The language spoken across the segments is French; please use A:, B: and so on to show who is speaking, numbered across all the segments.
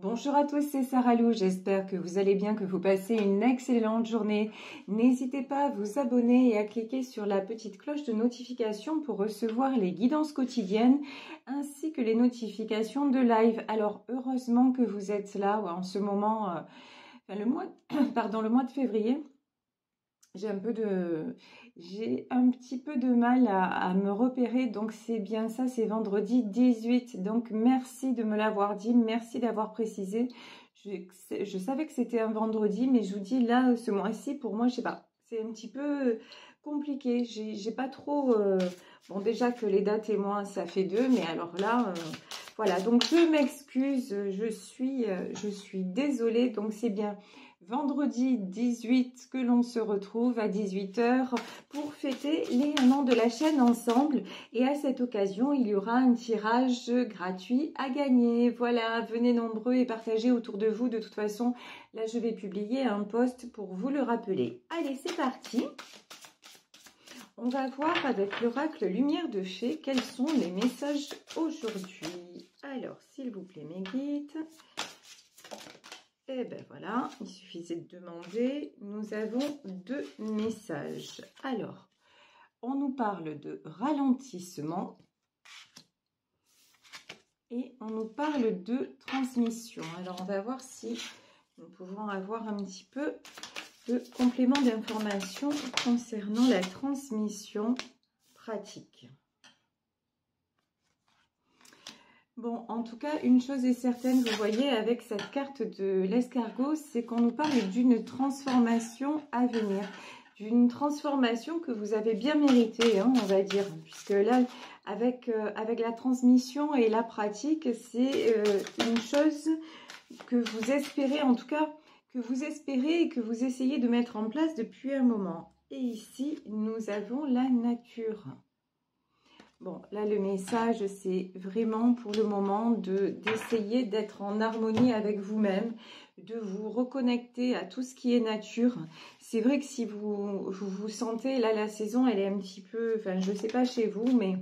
A: Bonjour à tous, c'est Sarah Lou, j'espère que vous allez bien, que vous passez une excellente journée. N'hésitez pas à vous abonner et à cliquer sur la petite cloche de notification pour recevoir les guidances quotidiennes ainsi que les notifications de live. Alors heureusement que vous êtes là en ce moment, le mois, le mois de février. J'ai un petit peu de mal à me repérer, donc c'est bien ça, c'est vendredi 18. Donc merci de me l'avoir dit, merci d'avoir précisé. Je savais que c'était un vendredi, mais je vous dis là, ce mois-ci, pour moi, je sais pas, c'est un petit peu compliqué. J'ai pas trop... Bon, déjà que les dates et moi, ça fait deux, mais alors là... Voilà, donc je m'excuse, je suis désolée, donc c'est bien vendredi 18 que l'on se retrouve à 18 h pour fêter les 1 an de la chaîne ensemble. Et à cette occasion, il y aura un tirage gratuit à gagner. Voilà, venez nombreux et partagez autour de vous. De toute façon, là, je vais publier un post pour vous le rappeler. Allez, c'est parti. On va voir avec l'oracle Lumière de Fée quels sont les messages aujourd'hui. Alors, s'il vous plaît, mes guides. Et ben voilà, il suffisait de demander. Nous avons deux messages. Alors, on nous parle de ralentissement et on nous parle de transmission. Alors, on va voir si nous pouvons avoir un petit peu de complément d'information concernant la transmission pratique. Bon, en tout cas, une chose est certaine, vous voyez, avec cette carte de l'escargot, c'est qu'on nous parle d'une transformation à venir. D'une transformation que vous avez bien méritée, hein, on va dire. Puisque là, avec la transmission et la pratique, c'est une chose que vous espérez, en tout cas, que vous espérez et que vous essayez de mettre en place depuis un moment. Et ici, nous avons la nature. Bon, là, le message, c'est vraiment pour le moment d'essayer d'être en harmonie avec vous-même, de vous reconnecter à tout ce qui est nature. C'est vrai que si vous sentez, là, la saison, elle est un petit peu, enfin, je ne sais pas chez vous, mais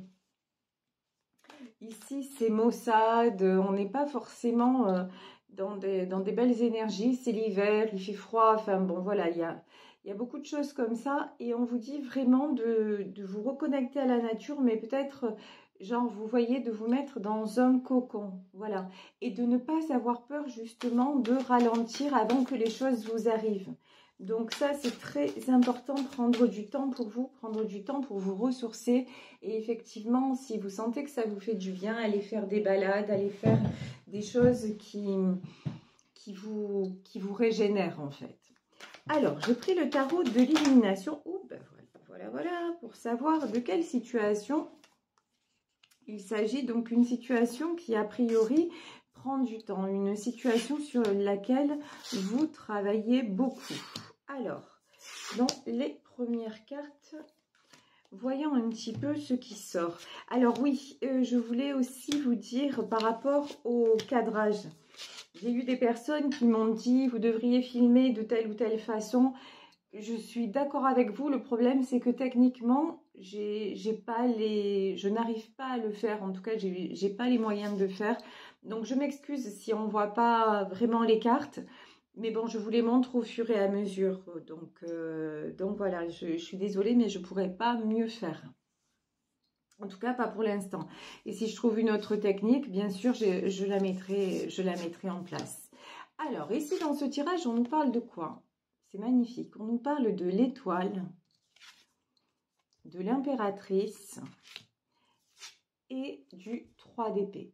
A: ici, c'est maussade, on n'est pas forcément dans des belles énergies. C'est l'hiver, il fait froid, enfin, bon, voilà, il y a beaucoup de choses comme ça et on vous dit vraiment de vous reconnecter à la nature, mais peut-être, genre, vous voyez, de vous mettre dans un cocon, voilà. Et de ne pas avoir peur, justement, de ralentir avant que les choses vous arrivent. Donc ça, c'est très important, prendre du temps pour vous, prendre du temps pour vous ressourcer. Et effectivement, si vous sentez que ça vous fait du bien, allez faire des balades, allez faire des choses qui vous régénèrent, en fait. Alors, j'ai pris le tarot de l'illumination. Oh, ben voilà, pour savoir de quelle situation il s'agit. Donc, une situation qui, a priori, prend du temps. Une situation sur laquelle vous travaillez beaucoup. Alors, dans les premières cartes, voyons un petit peu ce qui sort. Alors oui, je voulais aussi vous dire par rapport au cadrage. J'ai eu des personnes qui m'ont dit, vous devriez filmer de telle ou telle façon. Je suis d'accord avec vous. Le problème, c'est que techniquement, je n'arrive pas à le faire. En tout cas, j'ai pas les moyens de le faire. Donc, je m'excuse si on voit pas vraiment les cartes. Mais bon, je vous les montre au fur et à mesure. Donc voilà, je suis désolée, mais je ne pourrais pas mieux faire. En tout cas, pas pour l'instant. Et si je trouve une autre technique, bien sûr, je la mettrai en place. Alors, ici, dans ce tirage, on nous parle de quoi? C'est magnifique. On nous parle de l'étoile, de l'impératrice et du 3 d'épée.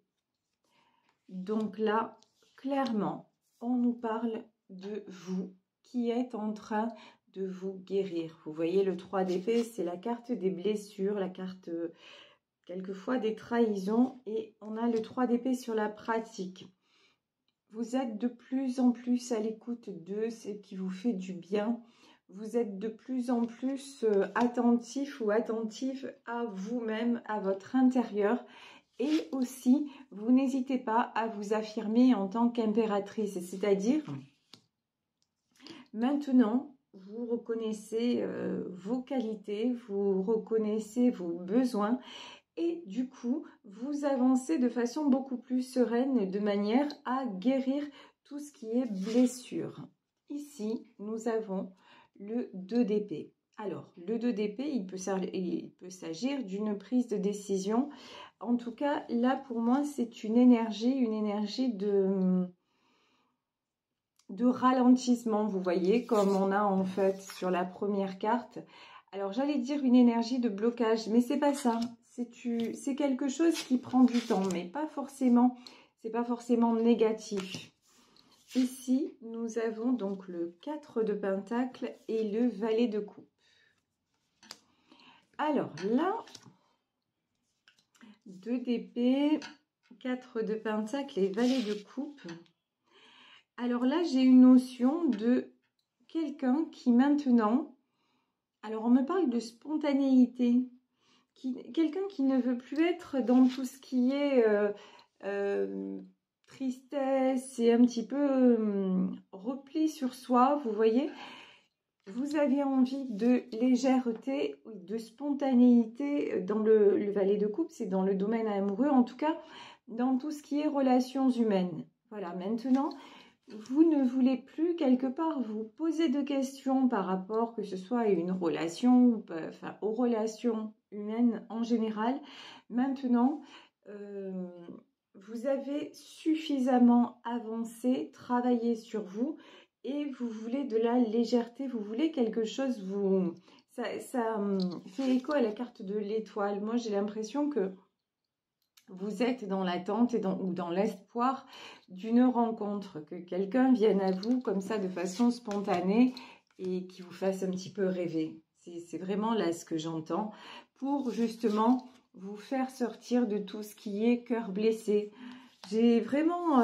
A: Donc là, clairement, on nous parle de vous qui êtes en train de vous guérir. Vous voyez, le 3 d'épée, c'est la carte des blessures, la carte quelquefois des trahisons. Et on a le 3 d'épée sur la pratique. Vous êtes de plus en plus à l'écoute de ce qui vous fait du bien. Vous êtes de plus en plus attentif ou attentive à vous-même, à votre intérieur. Et aussi, vous n'hésitez pas à vous affirmer en tant qu'impératrice. C'est-à-dire, maintenant, vous reconnaissez vos qualités, vous reconnaissez vos besoins. et du coup, vous avancez de façon beaucoup plus sereine de manière à guérir tout ce qui est blessure. Ici, nous avons le 2 d'épée. Alors, le 2 d'épée, il peut s'agir d'une prise de décision. En tout cas, là, pour moi, c'est une énergie de ralentissement, vous voyez, comme on a en fait sur la première carte. Alors, j'allais dire une énergie de blocage, mais c'est pas ça. C'est quelque chose qui prend du temps, mais pas forcément, c'est pas forcément négatif. Ici, nous avons donc le 4 de Pentacle et le Valet de Coupe. Alors là, 2 d'épée, 4 de Pentacle et Valet de Coupe. Alors là, j'ai une notion de quelqu'un qui maintenant... Alors, on me parle de spontanéité. Quelqu'un qui ne veut plus être dans tout ce qui est tristesse et un petit peu repli sur soi, vous voyez. Vous avez envie de légèreté, de spontanéité dans le Valet de Coupe, c'est dans le domaine amoureux, en tout cas dans tout ce qui est relations humaines. Voilà, maintenant, vous ne voulez plus quelque part vous poser de questions par rapport que ce soit à une relation ou enfin, aux relations humaines en général. Maintenant, vous avez suffisamment avancé, travaillé sur vous et vous voulez de la légèreté, vous voulez quelque chose, ça fait écho à la carte de l'étoile. Moi, j'ai l'impression que vous êtes dans l'attente ou dans l'espoir d'une rencontre, que quelqu'un vienne à vous comme ça de façon spontanée et qui vous fasse un petit peu rêver. C'est vraiment là ce que j'entends pour justement vous faire sortir de tout ce qui est cœur blessé. J'ai vraiment...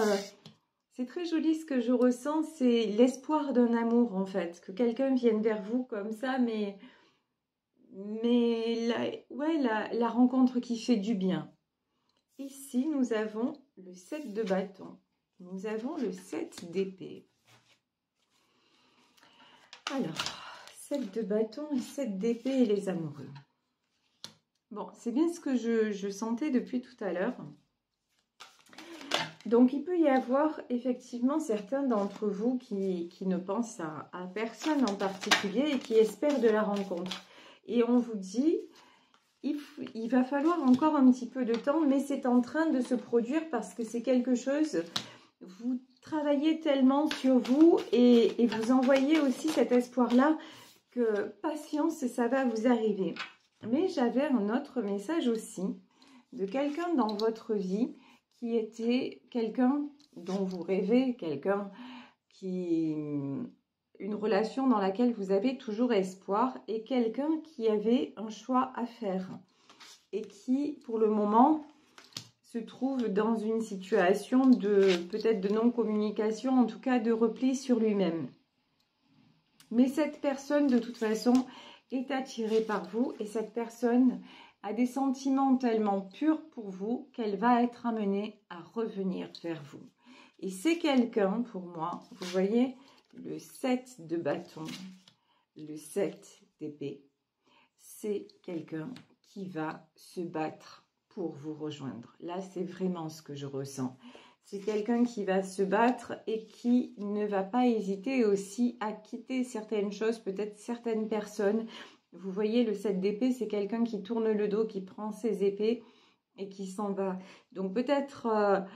A: c'est très joli ce que je ressens, c'est l'espoir d'un amour en fait, que quelqu'un vienne vers vous comme ça, mais la rencontre qui fait du bien. Ici, nous avons le 7 de bâton. Nous avons le 7 d'épée. Alors, 7 de bâton et 7 d'épée et les amoureux. Bon, c'est bien ce que je sentais depuis tout à l'heure. Donc, il peut y avoir effectivement certains d'entre vous qui ne pensent à personne en particulier et qui espèrent de la rencontre. Et on vous dit... Il va falloir encore un petit peu de temps, mais c'est en train de se produire parce que c'est quelque chose, vous travaillez tellement sur vous et vous envoyez aussi cet espoir-là que patience, ça va vous arriver. Mais j'avais un autre message aussi de quelqu'un dans votre vie qui était quelqu'un dont vous rêvez, quelqu'un qui... une relation dans laquelle vous avez toujours espoir et quelqu'un qui avait un choix à faire et qui, pour le moment, se trouve dans une situation de peut-être de non-communication, en tout cas de repli sur lui-même. Mais cette personne, de toute façon, est attirée par vous et cette personne a des sentiments tellement purs pour vous qu'elle va être amenée à revenir vers vous. Et c'est quelqu'un, pour moi, vous voyez, le 7 de bâton, le 7 d'épée, c'est quelqu'un qui va se battre pour vous rejoindre. Là, c'est vraiment ce que je ressens. C'est quelqu'un qui va se battre et qui ne va pas hésiter aussi à quitter certaines choses, peut-être certaines personnes. Vous voyez, le 7 d'épée, c'est quelqu'un qui tourne le dos, qui prend ses épées et qui s'en va. Donc peut-être...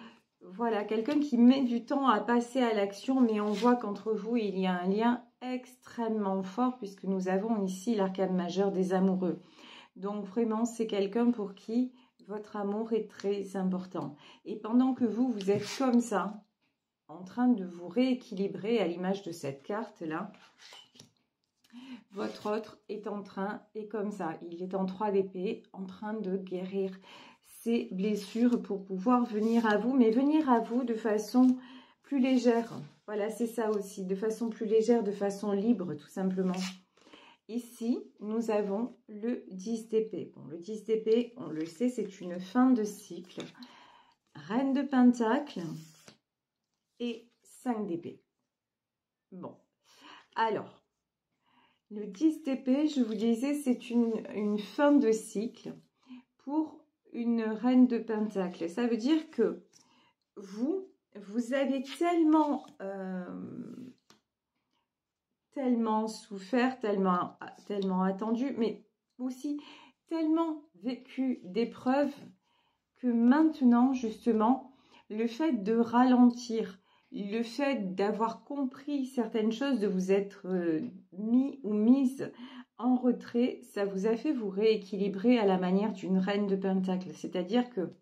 A: voilà, quelqu'un qui met du temps à passer à l'action, mais on voit qu'entre vous, il y a un lien extrêmement fort puisque nous avons ici l'arcane majeur des amoureux. Donc vraiment, c'est quelqu'un pour qui votre amour est très important. Et pendant que vous êtes comme ça, en train de vous rééquilibrer à l'image de cette carte-là, votre autre est comme ça, il est en 3 d'épée, en train de guérir ses blessures pour pouvoir venir à vous, mais venir à vous de façon plus légère. Voilà, c'est ça aussi, de façon plus légère, de façon libre, tout simplement. Ici, nous avons le 10 d'épée. Bon, le 10 d'épée, on le sait, c'est une fin de cycle. Reine de Pentacle et 5 d'épée. Bon, alors, le 10 d'épée, je vous disais, c'est une fin de cycle pour une reine de Pentacle. Ça veut dire que vous avez tellement, tellement souffert, tellement attendu, mais aussi tellement vécu d'épreuves que maintenant, justement, le fait de ralentir, le fait d'avoir compris certaines choses, de vous être mis ou mise en retrait, ça vous a fait vous rééquilibrer à la manière d'une reine de Pentacle. C'est-à-dire que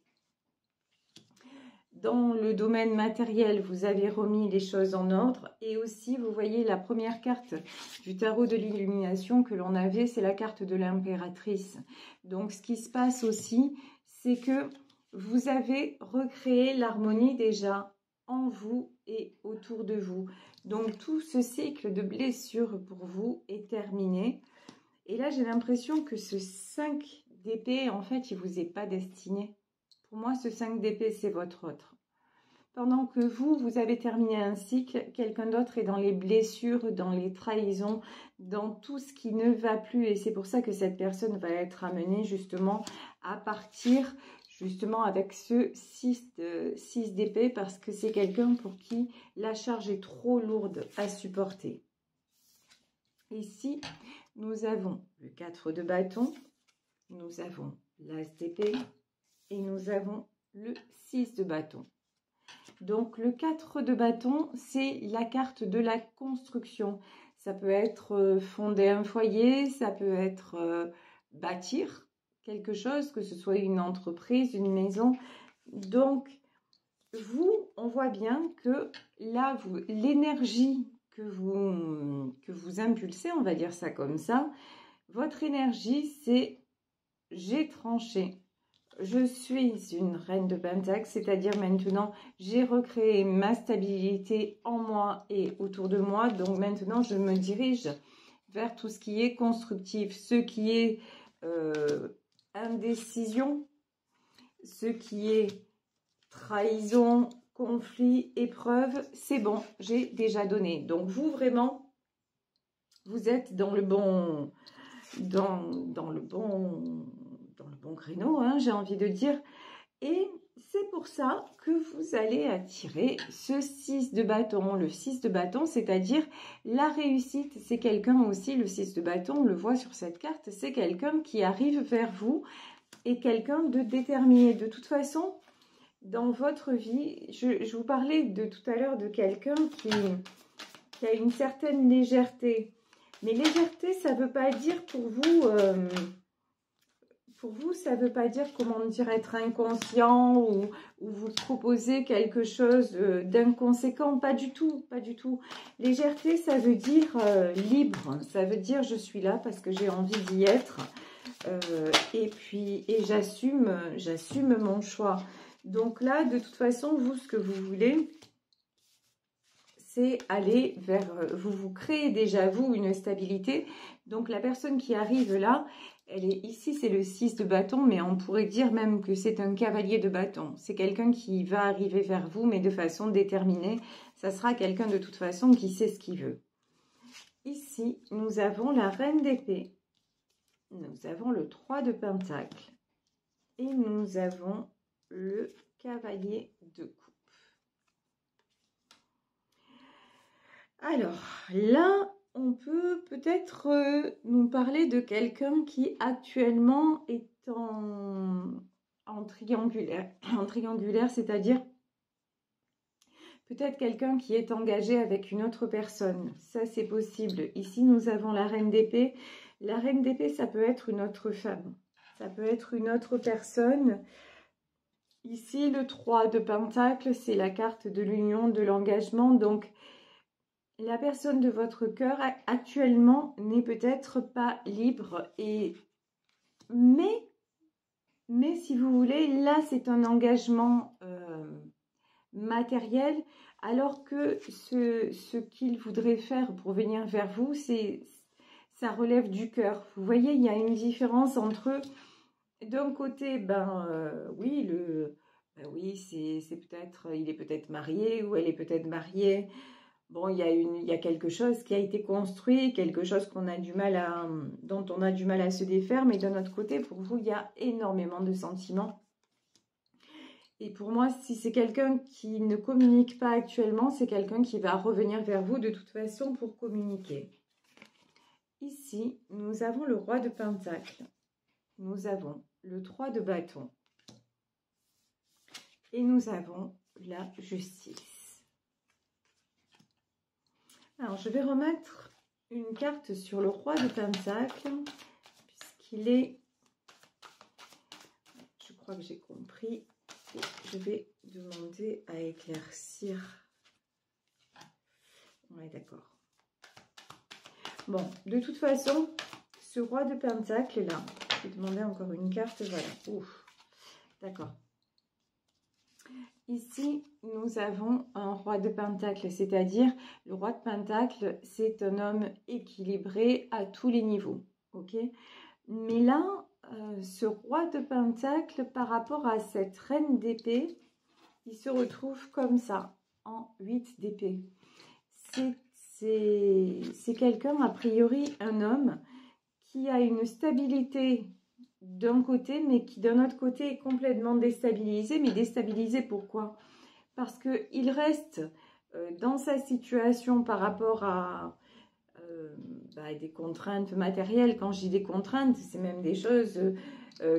A: dans le domaine matériel, vous avez remis les choses en ordre. Et aussi, vous voyez, la première carte du tarot de l'illumination que l'on avait, c'est la carte de l'impératrice. Donc, ce qui se passe aussi, c'est que vous avez recréé l'harmonie déjà en vous et autour de vous. Donc, tout ce cycle de blessures pour vous est terminé. Et là, j'ai l'impression que ce 5 d'épée, en fait, il ne vous est pas destiné. Pour moi, ce 5 d'épée, c'est votre autre. Pendant que vous avez terminé un cycle, quelqu'un d'autre est dans les blessures, dans les trahisons, dans tout ce qui ne va plus. Et c'est pour ça que cette personne va être amenée justement à partir justement avec ce 6 d'épée, parce que c'est quelqu'un pour qui la charge est trop lourde à supporter. Ici, nous avons le 4 de bâton, nous avons l'as d'épée et nous avons le 6 de bâton. Donc, le 4 de bâton, c'est la carte de la construction. Ça peut être fonder un foyer, ça peut être bâtir quelque chose, que ce soit une entreprise, une maison. Donc, on voit bien que là, l'énergie que vous impulsez, on va dire ça comme ça, votre énergie, c'est « j'ai tranché ». Je suis une reine de Pentacle, c'est-à-dire maintenant, j'ai recréé ma stabilité en moi et autour de moi. Donc maintenant, je me dirige vers tout ce qui est constructif, ce qui est indécision, ce qui est trahison, conflit, épreuve. C'est bon, j'ai déjà donné. Donc vous, vraiment, vous êtes dans le bon... dans le bon créneau, hein, j'ai envie de dire. Et c'est pour ça que vous allez attirer ce 6 de bâton. Le 6 de bâton, c'est-à-dire la réussite. C'est quelqu'un aussi, le 6 de bâton, on le voit sur cette carte, c'est quelqu'un qui arrive vers vous et quelqu'un de déterminé. De toute façon, dans votre vie, je vous parlais de tout à l'heure de quelqu'un qui a une certaine légèreté. Mais légèreté, ça ne veut pas dire pour vous, ça ne veut pas dire, comment dire, être inconscient ou vous proposer quelque chose d'inconséquent. Pas du tout, pas du tout. Légèreté, ça veut dire libre. Ça veut dire je suis là parce que j'ai envie d'y être. Et j'assume mon choix. Donc là, de toute façon, vous, ce que vous voulez, c'est aller vers... vous créez déjà, vous, une stabilité. Donc la personne qui arrive là, elle est ici, c'est le 6 de bâton, mais on pourrait dire même que c'est un cavalier de bâton. C'est quelqu'un qui va arriver vers vous, mais de façon déterminée. Ça sera quelqu'un de toute façon qui sait ce qu'il veut. Ici, nous avons la reine d'épée. Nous avons le 3 de pentacle. Et nous avons le cavalier de coupe. Alors, là, on peut peut-être nous parler de quelqu'un qui actuellement est en triangulaire. En triangulaire, c'est-à-dire peut-être quelqu'un qui est engagé avec une autre personne. Ça, c'est possible. Ici, nous avons la reine d'épée. La reine d'épée, ça peut être une autre femme. Ça peut être une autre personne. Ici, le 3 de pentacle, c'est la carte de l'union, de l'engagement. Donc, la personne de votre cœur actuellement n'est peut-être pas libre. Mais si vous voulez, là, c'est un engagement matériel. Alors que ce qu'il voudrait faire pour venir vers vous, ça relève du cœur. Vous voyez, il y a une différence entre... D'un côté, oui, oui, c'est peut-être, il est peut-être marié ou elle est peut-être mariée. bon, il y a quelque chose qui a été construit, quelque chose dont on a du mal à se défaire, mais d'un autre côté, pour vous, il y a énormément de sentiments. Et pour moi, si c'est quelqu'un qui ne communique pas actuellement, c'est quelqu'un qui va revenir vers vous de toute façon pour communiquer. Ici, nous avons le roi de Pentacle. Nous avons le 3 de bâton. Et nous avons la justice. Alors, je vais remettre une carte sur le roi de Pentacle, puisqu'il est... Je crois que j'ai compris. Et je vais demander à éclaircir. Ouais, d'accord. Bon, de toute façon, ce roi de Pentacle là, je vais demander encore une carte, voilà. Ouf, d'accord. Ici, nous avons un roi de Pentacle, c'est-à-dire le roi de Pentacle, c'est un homme équilibré à tous les niveaux, ok? Mais là, ce roi de Pentacle, par rapport à cette reine d'épée, il se retrouve comme ça, en 8 d'épée. C'est quelqu'un, a priori, un homme, qui a une stabilité d'un côté, mais qui d'un autre côté est complètement déstabilisé. Mais déstabilisé pourquoi? Parce qu'il reste dans sa situation par rapport à des contraintes matérielles. Quand je dis des contraintes, c'est même des choses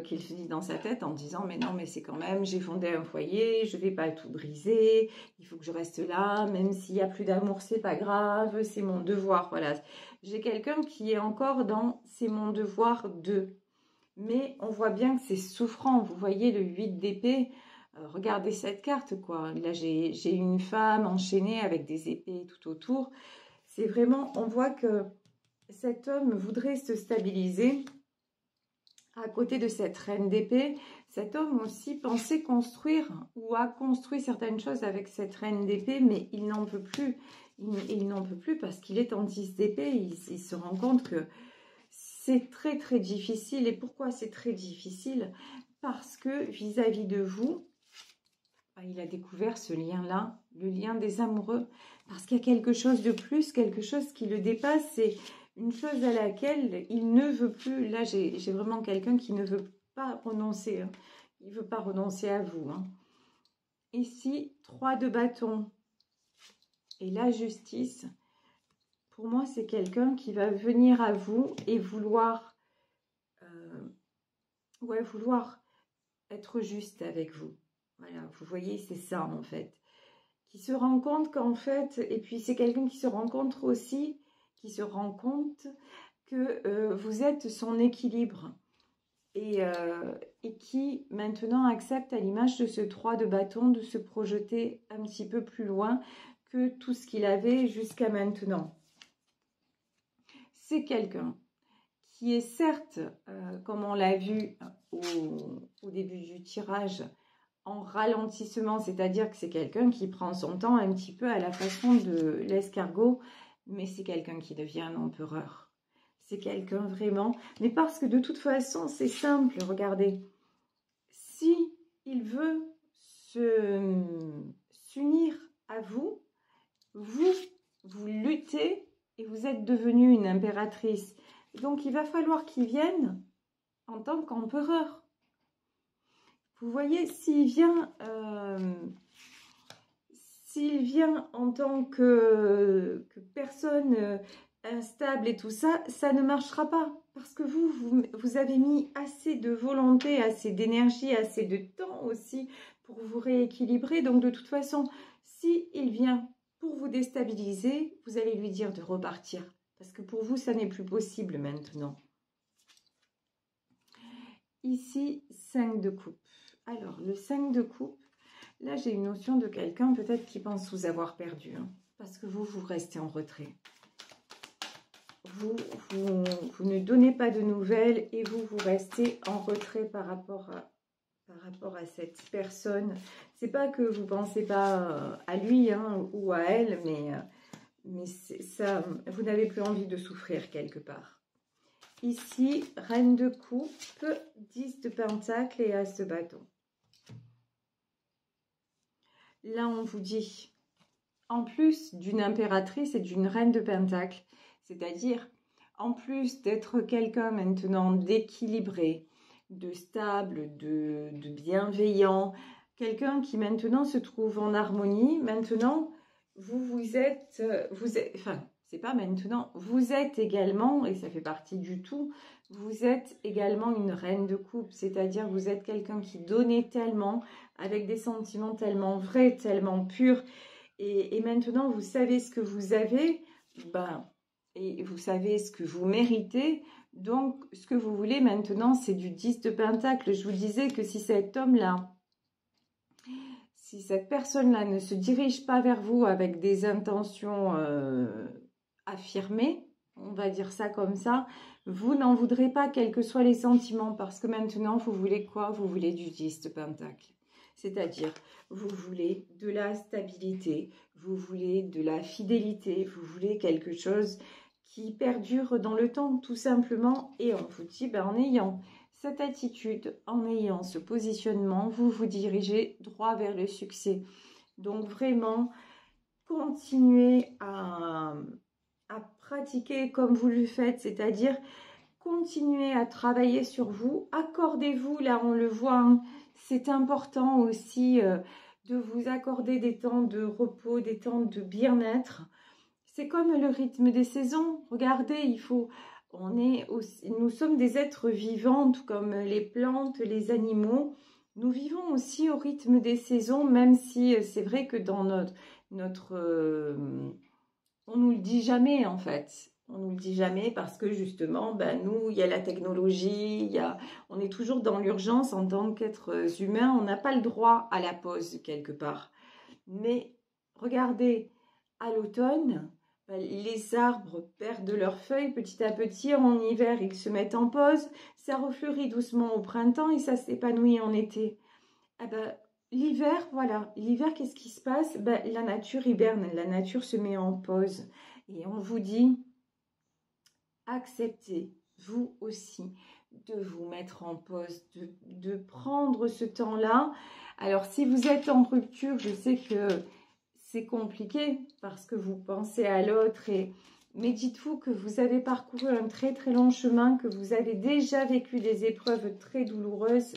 A: qu'il se dit dans sa tête en disant mais non, mais c'est quand même, j'ai fondé un foyer, je vais pas tout briser, il faut que je reste là, même s'il y a plus d'amour, c'est pas grave, c'est mon devoir. Voilà, j'ai quelqu'un qui est encore dans c'est mon devoir de, mais on voit bien que c'est souffrant. Vous voyez le 8 d'épée, regardez cette carte quoi. Là j'ai une femme enchaînée avec des épées tout autour. C'est vraiment, on voit que cet homme voudrait se stabiliser. À côté de cette reine d'épée, cet homme aussi pensait construire ou a construit certaines choses avec cette reine d'épée, mais il n'en peut plus. Il n'en peut plus parce qu'il est en 10 d'épée. Il se rend compte que c'est très très difficile. Et pourquoi c'est très difficile? Parce que vis-à-vis de vous, il a découvert ce lien-là, le lien des amoureux. Parce qu'il y a quelque chose de plus, quelque chose qui le dépasse. C'est une chose à laquelle il ne veut plus. Là, j'ai vraiment quelqu'un qui ne veut pas renoncer. Hein. Il ne veut pas renoncer à vous. Hein. Ici, 3 de bâton et la justice. Pour moi, c'est quelqu'un qui va venir à vous et vouloir être juste avec vous. Voilà, vous voyez, c'est ça en fait. Qui se rend compte qu'en fait, et puis c'est quelqu'un qui se rend compte aussi, qui se rend compte que vous êtes son équilibre et qui maintenant accepte à l'image de ce 3 de bâton de se projeter un petit peu plus loin que tout ce qu'il avait jusqu'à maintenant. C'est quelqu'un qui est certes, comme on l'a vu au début du tirage, en ralentissement, c'est-à-dire que c'est quelqu'un qui prend son temps un petit peu à la façon de l'escargot, mais c'est quelqu'un qui devient un empereur. C'est quelqu'un vraiment, mais parce que de toute façon, c'est simple, regardez. Si il veut s'unir à vous, vous luttez et vous êtes devenue une impératrice. Donc, il va falloir qu'il vienne en tant qu'empereur. Vous voyez, s'il vient en tant que personne instable et tout ça, ça ne marchera pas. Parce que vous avez mis assez de volonté, assez d'énergie, assez de temps aussi pour vous rééquilibrer. Donc, de toute façon, s'il vient pour vous déstabiliser, vous allez lui dire de repartir. Parce que pour vous, ça n'est plus possible maintenant. Ici, 5 de coupe. Alors, le 5 de coupe, là, j'ai une notion de quelqu'un peut-être qui pense vous avoir perdu. Hein, parce que vous restez en retrait. Vous ne donnez pas de nouvelles et vous restez en retrait par rapport à cette personne. C'est pas que vous pensez pas à lui hein, ou à elle, mais ça, vous n'avez plus envie de souffrir quelque part. Ici, reine de coupe, 10 de pentacle et as de bâton. Là, on vous dit, en plus d'une impératrice et d'une reine de Pentacle, c'est-à-dire en plus d'être quelqu'un maintenant d'équilibré, de stable, de bienveillant, quelqu'un qui maintenant se trouve en harmonie, maintenant enfin, c'est pas maintenant, vous êtes également, et ça fait partie du tout, vous êtes également une reine de coupe, c'est-à-dire vous êtes quelqu'un qui donnait tellement, avec des sentiments tellement vrais, tellement purs, et maintenant vous savez ce que vous avez, ben, et vous savez ce que vous méritez, donc ce que vous voulez maintenant, c'est du 10 de Pentacle. Je vous disais que si cet homme-là, si cette personne-là ne se dirige pas vers vous avec des intentions affirmées, on va dire ça comme ça, vous n'en voudrez pas quels que soient les sentiments, parce que maintenant, vous voulez quoi? Vous voulez du 10 de Pentacle. C'est-à-dire, vous voulez de la stabilité, vous voulez de la fidélité, vous voulez quelque chose qui perdure dans le temps, tout simplement. Et on vous dit, ben, en ayant cette attitude, en ayant ce positionnement, vous vous dirigez droit vers le succès. Donc vraiment, continuez à pratiquer comme vous le faites, c'est-à-dire continuez à travailler sur vous. Accordez-vous, là on le voit, hein, c'est important aussi de vous accorder des temps de repos, des temps de bien-être. C'est comme le rythme des saisons. Regardez, nous sommes des êtres vivants, tout comme les plantes, les animaux. Nous vivons aussi au rythme des saisons, même si c'est vrai que dans on nous le dit jamais en fait. On nous le dit jamais parce que justement, ben, nous, il y a la technologie, on est toujours dans l'urgence en tant qu'êtres humains. On n'a pas le droit à la pause quelque part. Mais regardez, à l'automne, les arbres perdent leurs feuilles petit à petit. En hiver, ils se mettent en pause. Ça refleurit doucement au printemps et ça s'épanouit en été. Ah ben, l'hiver, voilà. L'hiver, qu'est-ce qui se passe? Ben, la nature hiberne, la nature se met en pause. Et on vous dit, acceptez, vous aussi, de vous mettre en pause, de prendre ce temps-là. Alors, si vous êtes en rupture, je sais que c'est compliqué parce que vous pensez à l'autre, mais dites-vous que vous avez parcouru un très très long chemin, que vous avez déjà vécu des épreuves très douloureuses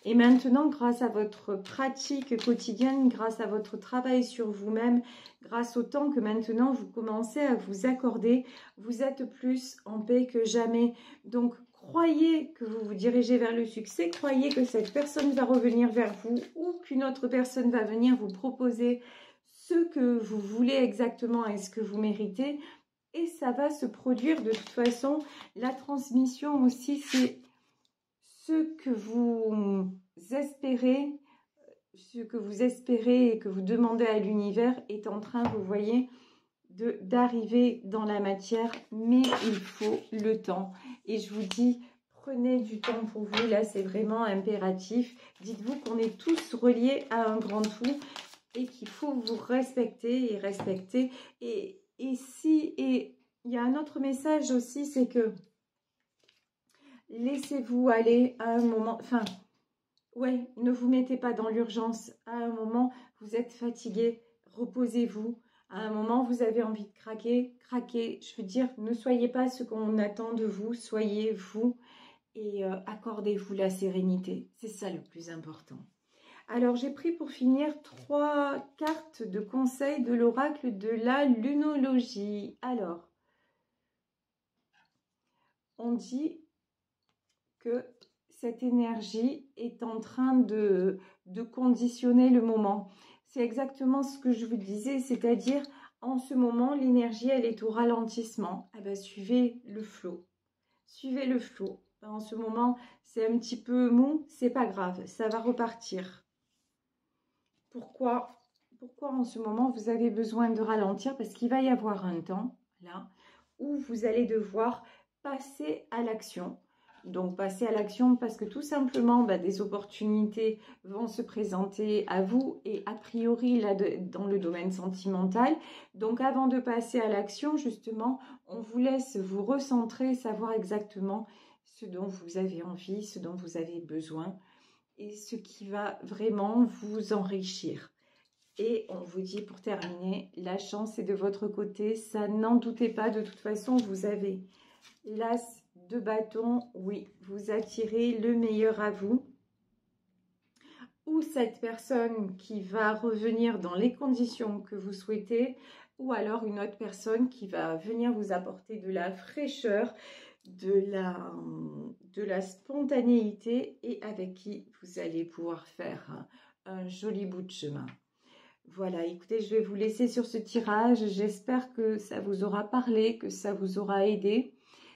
A: et maintenant grâce à votre pratique quotidienne, grâce à votre travail sur vous-même, grâce au temps que maintenant vous commencez à vous accorder, vous êtes plus en paix que jamais. Donc croyez que vous vous dirigez vers le succès, croyez que cette personne va revenir vers vous ou qu'une autre personne va venir vous proposer ce que vous voulez exactement et ce que vous méritez, et ça va se produire de toute façon. La transmission aussi, c'est ce que vous espérez et que vous demandez à l'univers est en train, vous voyez, d'arriver dans la matière, mais il faut le temps. Et je vous dis, prenez du temps pour vous, là c'est vraiment impératif. Dites-vous qu'on est tous reliés à un grand tout, et qu'il faut vous respecter et respecter. Et il y a un autre message aussi, c'est que laissez-vous aller à un moment, enfin, ouais, ne vous mettez pas dans l'urgence. À un moment, vous êtes fatigué, reposez-vous. À un moment, vous avez envie de craquer, craquez. Je veux dire, ne soyez pas ce qu'on attend de vous, soyez vous et accordez-vous la sérénité. C'est ça le plus important. Alors, j'ai pris pour finir 3 cartes de conseil de l'oracle de la lunologie. Alors, on dit que cette énergie est en train de conditionner le moment. C'est exactement ce que je vous disais, c'est-à-dire, en ce moment, l'énergie, elle est au ralentissement. Eh bien, suivez le flot. Suivez le flot. En ce moment, c'est un petit peu mou, c'est pas grave, ça va repartir. Pourquoi en ce moment vous avez besoin de ralentir? Parce qu'il va y avoir un temps là où vous allez devoir passer à l'action. Donc passer à l'action parce que tout simplement des opportunités vont se présenter à vous et a priori là dans le domaine sentimental. Donc avant de passer à l'action, justement, on vous laisse vous recentrer, savoir exactement ce dont vous avez envie, ce dont vous avez besoin, et ce qui va vraiment vous enrichir. Et on vous dit pour terminer, la chance est de votre côté, ça n'en doutez pas, de toute façon vous avez l'as de bâton, oui, vous attirez le meilleur à vous. Ou cette personne qui va revenir dans les conditions que vous souhaitez, ou alors une autre personne qui va venir vous apporter de la fraîcheur, de la spontanéité et avec qui vous allez pouvoir faire un joli bout de chemin. Voilà, écoutez, je vais vous laisser sur ce tirage. J'espère que ça vous aura parlé, que ça vous aura aidé.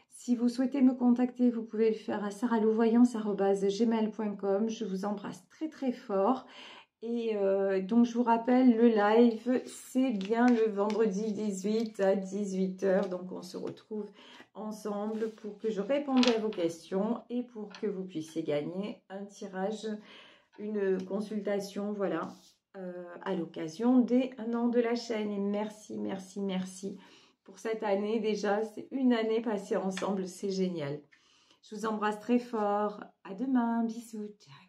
A: Si vous souhaitez me contacter, vous pouvez le faire à sarahlouvoyance@gmail.com. Je vous embrasse très très fort. Et donc, je vous rappelle, le live, c'est bien le vendredi 18 à 18 h. Donc, on se retrouve ensemble pour que je réponde à vos questions et pour que vous puissiez gagner un tirage, une consultation, voilà, à l'occasion des 1 an de la chaîne. Et merci, merci, merci pour cette année déjà. C'est une année passée ensemble, c'est génial. Je vous embrasse très fort. À demain, bisous, ciao.